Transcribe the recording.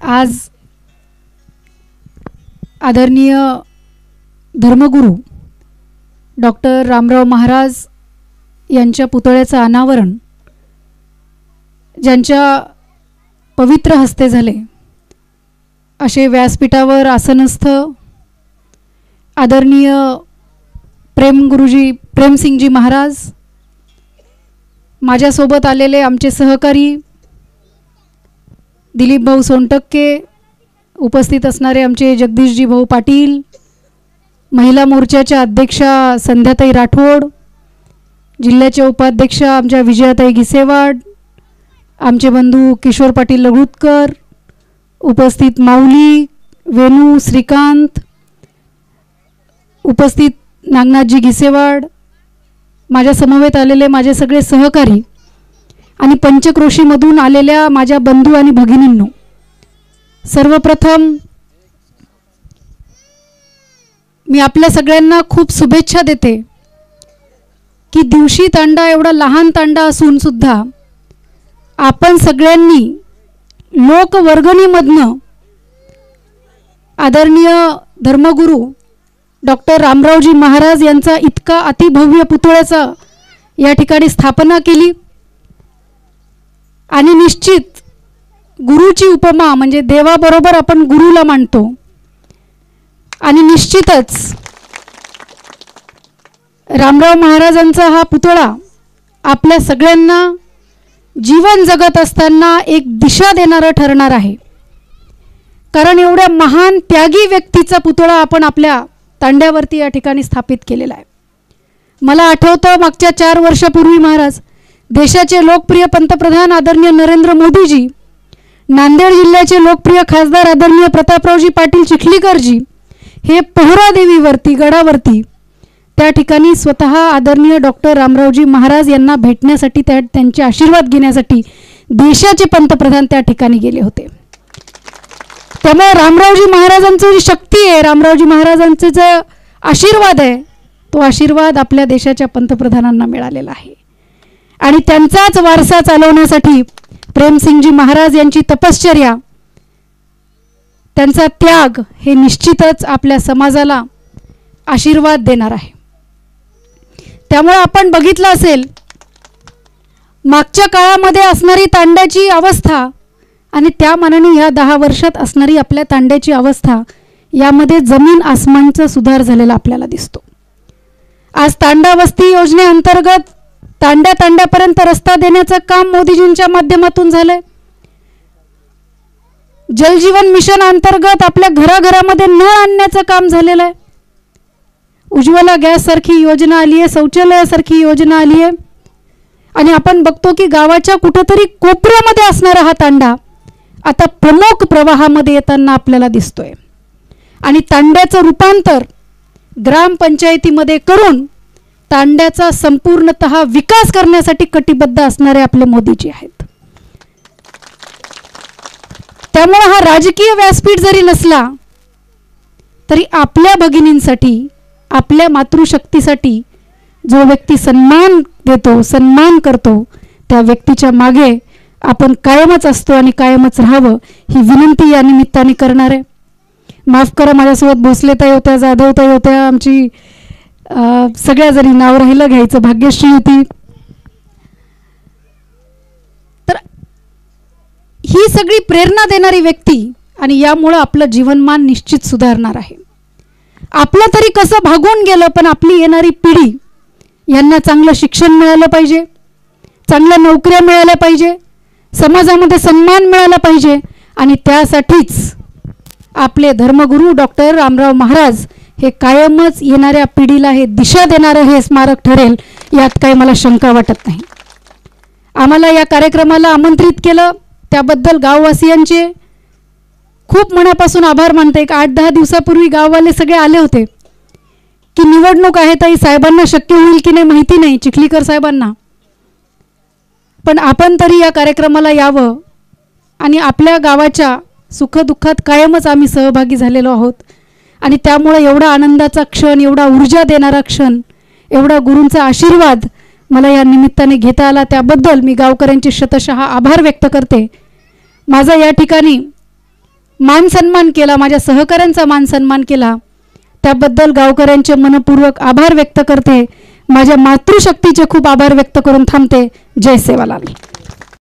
आज आदरणीय धर्मगुरू डॉक्टर रामराव महाराज यांच्या पुतळ्याचं अनावरण ज्यांच्या पवित्र हस्ते झाले असे व्यासपीठावर आसनस्थ आदरणीय प्रेमसिंगजी महाराज, माझ्यासोबत आलेले आमचे सहकारी दिलीप भाऊ सोनटक्के, उपस्थित असणारे आमचे जगदीशजी भाऊ पाटील, महिला मोर्चाच्या अध्यक्षा संध्याताई राठोड, जिल्ह्याच्या उपाध्यक्षा आमच्या विजयाताई घिसेवाड, आमचे बंधू किशोर पाटील लघुतकर, उपस्थित माऊली, वेणू, श्रीकांत, उपस्थित नागनाथजी घिसेवाड, माझ्या समवेत आलेले माझे सगळे सहकारी आणि पंचक्रोशीमधून आलेल्या माझ्या बंधू आणि भगिनींनो, सर्वप्रथम मी आपल्या सगळ्यांना खूप शुभेच्छा देते की दिवशी तांडा एवढा लहान तांडा असून सुद्धा आपण सगळ्यांनी लोकवर्गणीमधनं आदरणीय धर्मगुरू डॉक्टर रामरावजी महाराज यांचा इतका अतिभव्य पुतळ्याचा या ठिकाणी स्थापना केली आणि निश्चित गुरुची उपमा म्हणजे देवाबरोबर आपण गुरुला मानतो आणि निश्चितच रामराव महाराजांचा हा पुतळा आपल्या सगळ्यांना जीवन जगत असताना एक दिशा देणारा ठरणार आहे. कारण एवढ्या महान त्यागी व्यक्तीचा पुतळा आपण आपल्या तांड्यावरती या ठिकाणी स्थापित केलेला आहे. मला आठवतं मागच्या 4 वर्षापूर्वी महाराज देशाचे लोकप्रिय पंतप्रधान आदरणीय नरेंद्र मोदीजी, नांदेड जिल्ह्याचे लोकप्रिय खासदार आदरणीय प्रतापरावजी पाटील चिखलीकरजी हे पोहरादेवीवरती गडावरती त्या ठिकाणी स्वतः आदरणीय डॉक्टर रामरावजी महाराज यांना भेटण्यासाठी त्यांचे आशीर्वाद घेण्यासाठी देशाचे पंतप्रधान त्या ठिकाणी गेले होते. त्यामुळे रामरावजी महाराजांची जी शक्ती आहे, रामरावजी महाराजांचे जो आशीर्वाद आहे, तो आशीर्वाद आपल्या देशाच्या पंतप्रधानांना मिळालेला आहे आणि त्यांचाच वारसा चालवण्यासाठी प्रेमसिंगजी महाराज यांची तपश्चर्या, त्यांचा त्याग हे निश्चितच आपल्या समाजाला आशीर्वाद देणार आहे. त्यामुळे आपण बघितलं असेल मागच्या काळामध्ये असणारी तांड्याची अवस्था आणि त्या मानाने ह्या 10 वर्षात असणारी आपल्या तांड्याची अवस्था यामध्ये जमीन आसमानचा सुधार झालेला आपल्याला दिसतो. आज तांडा वस्ती योजनेअंतर्गत तांड्यापर्यंत रस्ता देण्याचं काम मोदीजींच्या माध्यमातून झालंय. जलजीवन मिशन अंतर्गत आपल्या घराघरामध्ये नळ आणण्याचं काम झालेलं आहे. उज्ज्वला गॅस सारखी योजना आली आहे, शौचालयासारखी योजना आली आहे आणि आपण बघतो की गावाच्या कुठेतरी कोपऱ्यामध्ये असणारा हा तांडा आता प्रमुख प्रवाहामध्ये येताना आपल्याला दिसतोय आणि तांड्याचं रूपांतर ग्रामपंचायतीमध्ये करून तांड्याचा संपूर्णतः विकास करण्यासाठी कटिबद्ध असणारे आपले मोदीजी आहेत. त्यामुळे हा राजकीय व्यासपीठ जरी नसला तरी आपल्या भगिनींसाठी, आपल्या मातृशक्तीसाठी जो व्यक्ती सन्मान देतो, सन्मान करतो, त्या व्यक्तीच्या मागे आपण कायमच असतो आणि कायमच राहावं ही विनंती या निमित्ताने करणार आहे. माफ करा, माझ्यासोबत भोसलेताई होत्या, जाधवताई होत्या, आमची सगळ्या जरी नाव राहिलं घ्यायचं भाग्यश्री होती. तर ही सगळी प्रेरणा देणारी व्यक्ती आणि यामुळं आपलं जीवनमान निश्चित सुधारणार आहे. आपलं तरी कसं भागून गेलं, पण आपली येणारी पिढी यांना चांगलं शिक्षण मिळालं पाहिजे, चांगल्या नोकऱ्या मिळाल्या पाहिजे, समाजामध्ये सन्मान मिळाला पाहिजे आणि त्यासाठीच आपले धर्मगुरू डॉक्टर रामराव महाराज हे कायमच येणाऱ्या पिढीला हे दिशा देणारं हे स्मारक ठरेल, यात काही मला शंका वाटत नाही. आम्हाला या कार्यक्रमाला आमंत्रित केलं त्याबद्दल गाववासियांचे खूप मनापासून आभार मानते. 8-10 दिवसापूर्वी गाववाले सगळे आले होते की निवडणूक आहे ताई, साहेबांना शक्य होईल की नाही माहिती नाही, चिखलीकर साहेबांना, पण आपण तरी या कार्यक्रमाला यावं आणि आपल्या गावाच्या सुखदुःखात कायमच आम्ही सहभागी झालेलो आहोत आणि त्यामुळे एवढा आनंदाचा क्षण, एवढा ऊर्जा देणारा क्षण, एवढा गुरूंचा आशीर्वाद मला या निमित्ताने घेता आला, त्याबद्दल मी गावकऱ्यांचे शतशः आभार व्यक्त करते. माझा या ठिकाणी मान सन्मान केला, माझ्या सहकाऱ्यांचा मान सन्मान केला, त्याबद्दल गावकऱ्यांचे मनपूर्वक आभार व्यक्त करते. माझ्या मातृशक्तीचे खूप आभार व्यक्त करून थांबते. जय सेवालाल.